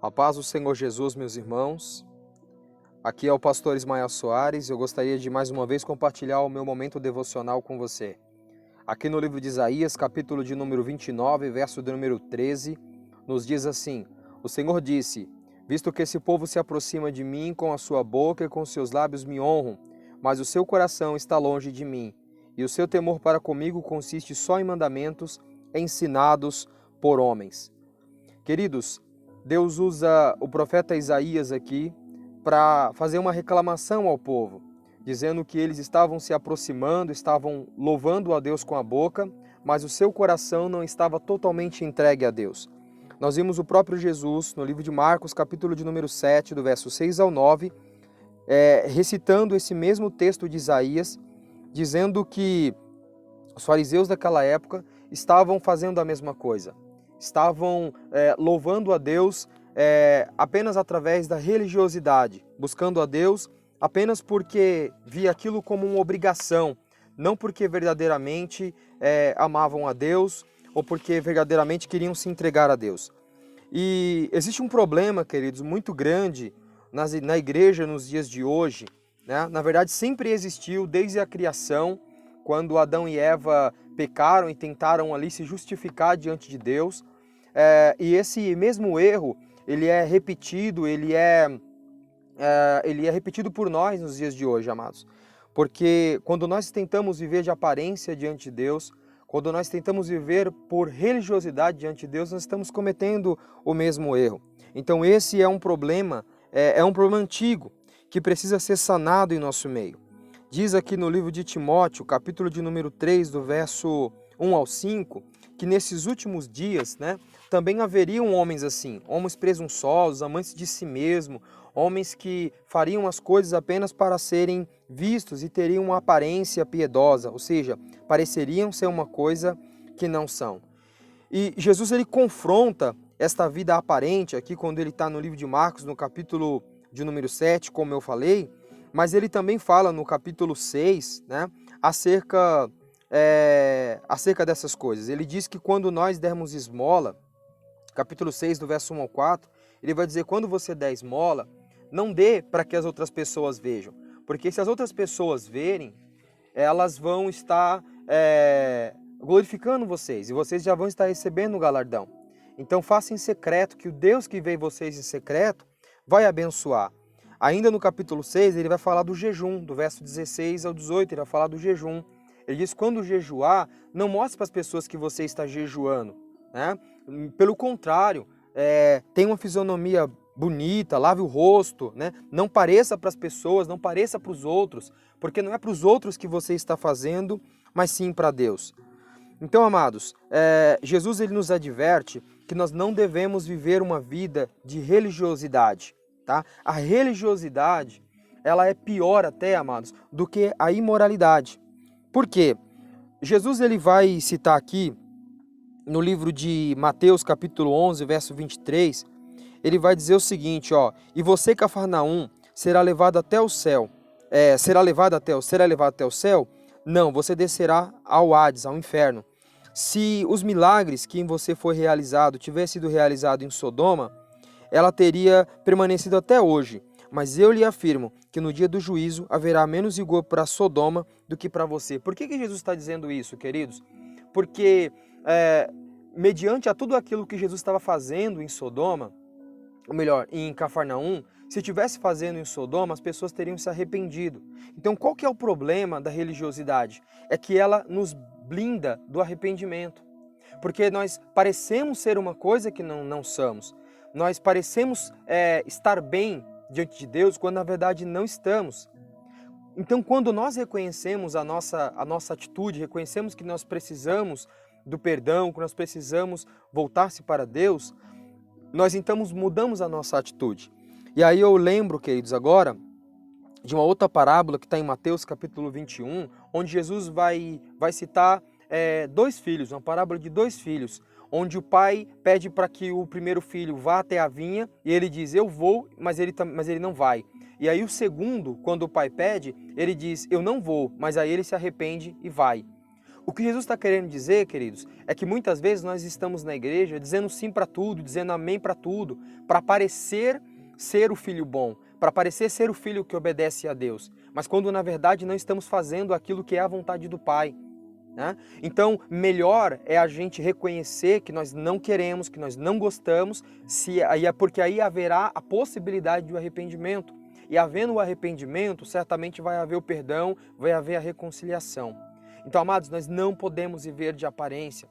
A paz do Senhor Jesus, meus irmãos. Aqui é o pastor Ismael Soares e eu gostaria de mais uma vez compartilhar o meu momento devocional com você. Aqui no livro de Isaías, capítulo de número 29, verso de número 13, nos diz assim: O Senhor disse: Visto que esse povo se aproxima de mim com a sua boca e com seus lábios me honram, mas o seu coração está longe de mim, e o seu temor para comigo consiste só em mandamentos ensinados por homens. Queridos, Deus usa o profeta Isaías aqui para fazer uma reclamação ao povo, dizendo que eles estavam se aproximando, estavam louvando a Deus com a boca, mas o seu coração não estava totalmente entregue a Deus. Nós vimos o próprio Jesus no livro de Marcos, capítulo de número 7, do verso 6 ao 9, recitando esse mesmo texto de Isaías, dizendo que os fariseus daquela época estavam fazendo a mesma coisa. Estavam louvando a Deus apenas através da religiosidade, buscando a Deus apenas porque via aquilo como uma obrigação, não porque verdadeiramente amavam a Deus ou porque verdadeiramente queriam se entregar a Deus. E existe um problema, queridos, muito grande na igreja nos dias de hoje, né? Na verdade, sempre existiu desde a criação, quando Adão e Eva pecaram e tentaram ali se justificar diante de Deus. E esse mesmo erro, ele é repetido, ele é repetido por nós nos dias de hoje, amados. Porque quando nós tentamos viver de aparência diante de Deus, quando nós tentamos viver por religiosidade diante de Deus, nós estamos cometendo o mesmo erro. Então esse é um problema antigo, que precisa ser sanado em nosso meio. Diz aqui no livro de Timóteo, capítulo de número 3, do verso 1 ao 5, que nesses últimos dias, também haveriam homens assim, homens presunçosos, amantes de si mesmo, homens que fariam as coisas apenas para serem vistos e teriam uma aparência piedosa, ou seja, pareceriam ser uma coisa que não são. E Jesus ele confronta esta vida aparente aqui quando ele está no livro de Marcos, no capítulo de número 7, como eu falei, mas ele também fala no capítulo 6, acerca dessas coisas. Ele diz que quando nós dermos esmola, capítulo 6, do verso 1 ao 4, ele vai dizer: quando você der esmola, não dê para que as outras pessoas vejam, porque se as outras pessoas verem, elas vão estar glorificando vocês, e vocês já vão estar recebendo o galardão. Então faça em secreto, que o Deus que vê vocês em secreto vai abençoar. Ainda no capítulo 6, ele vai falar do jejum, do verso 16 ao 18, ele vai falar do jejum. Ele diz: quando jejuar, não mostre para as pessoas que você está jejuando, Pelo contrário, tenha uma fisionomia bonita, lave o rosto, Não pareça para as pessoas, não pareça para os outros, porque não é para os outros que você está fazendo, mas sim para Deus. Então, amados, Jesus ele nos adverte que nós não devemos viver uma vida de religiosidade. A religiosidade, ela é pior até, amados, do que a imoralidade. Por quê? Jesus ele vai citar aqui, no livro de Mateus, capítulo 11, verso 23, ele vai dizer o seguinte, E você, Cafarnaum, será levado até o céu. Será levado até o céu? Não, você descerá ao Hades, ao inferno. Se os milagres que em você foi realizado tivessem sido realizados em Sodoma, ela teria permanecido até hoje. Mas eu lhe afirmo que no dia do juízo haverá menos rigor para Sodoma do que para você. Por que Jesus está dizendo isso, queridos? Porque, mediante a tudo aquilo que Jesus estava fazendo em Sodoma, ou melhor, em Cafarnaum, se estivesse fazendo em Sodoma, as pessoas teriam se arrependido. Então, qual que é o problema da religiosidade? É que ela nos blinda do arrependimento. Porque nós parecemos ser uma coisa que não somos. Nós parecemos estar bem diante de Deus, quando na verdade não estamos. Então, quando nós reconhecemos a nossa atitude, reconhecemos que nós precisamos do perdão, que nós precisamos voltar-se para Deus, nós então mudamos a nossa atitude. E aí eu lembro, queridos, agora, de uma outra parábola que está em Mateus capítulo 21, onde Jesus vai citar dois filhos, uma parábola de dois filhos, onde o pai pede para que o primeiro filho vá até a vinha, e ele diz: eu vou, mas ele não vai. E aí o segundo, quando o pai pede, ele diz: eu não vou, mas aí ele se arrepende e vai. O que Jesus está querendo dizer, queridos, é que muitas vezes nós estamos na igreja dizendo sim para tudo, dizendo amém para tudo, para parecer ser o filho bom, para parecer ser o filho que obedece a Deus, mas quando na verdade não estamos fazendo aquilo que é a vontade do Pai, né? Então, melhor é a gente reconhecer que nós não queremos, que nós não gostamos, porque aí haverá a possibilidade do arrependimento. E havendo o arrependimento, certamente vai haver o perdão, vai haver a reconciliação. Então, amados, nós não podemos viver de aparência.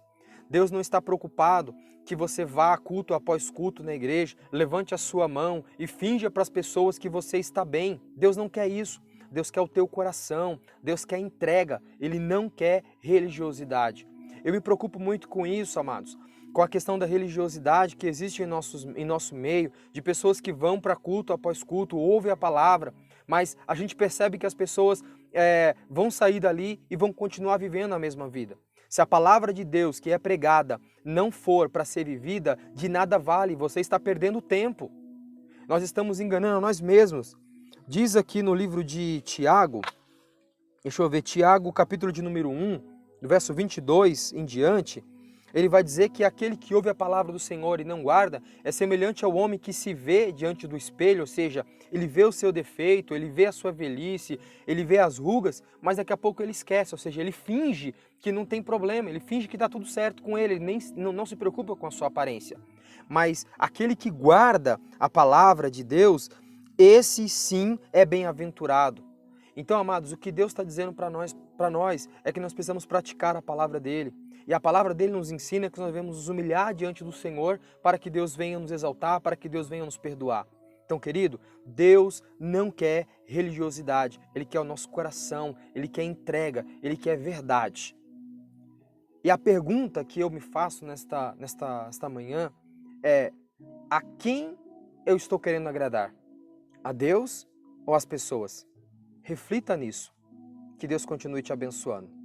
Deus não está preocupado que você vá culto após culto na igreja, levante a sua mão e finja para as pessoas que você está bem. Deus não quer isso. Deus quer o teu coração, Deus quer entrega, Ele não quer religiosidade. Eu me preocupo muito com isso, amados, com a questão da religiosidade que existe em nosso meio, de pessoas que vão para culto após culto, ouvem a palavra, mas a gente percebe que as pessoas vão sair dali e vão continuar vivendo a mesma vida. Se a palavra de Deus que é pregada não for para ser vivida, de nada vale, você está perdendo tempo. Nós estamos enganando a nós mesmos. Diz aqui no livro de Tiago, deixa eu ver, Tiago, capítulo de número 1, do verso 22 em diante, ele vai dizer que aquele que ouve a palavra do Senhor e não guarda é semelhante ao homem que se vê diante do espelho, ou seja, ele vê o seu defeito, ele vê a sua velhice, ele vê as rugas, mas daqui a pouco ele esquece, ou seja, ele finge que não tem problema, ele finge que está tudo certo com ele não se preocupa com a sua aparência. Mas aquele que guarda a palavra de Deus, esse sim é bem-aventurado. Então, amados, o que Deus está dizendo para nós é que nós precisamos praticar a palavra dele. E a palavra dele nos ensina que nós devemos nos humilhar diante do Senhor para que Deus venha nos exaltar, para que Deus venha nos perdoar. Então, querido, Deus não quer religiosidade, Ele quer o nosso coração, Ele quer entrega, Ele quer verdade. E a pergunta que eu me faço nesta manhã é: a quem eu estou querendo agradar? A Deus ou às pessoas? Reflita nisso. Que Deus continue te abençoando.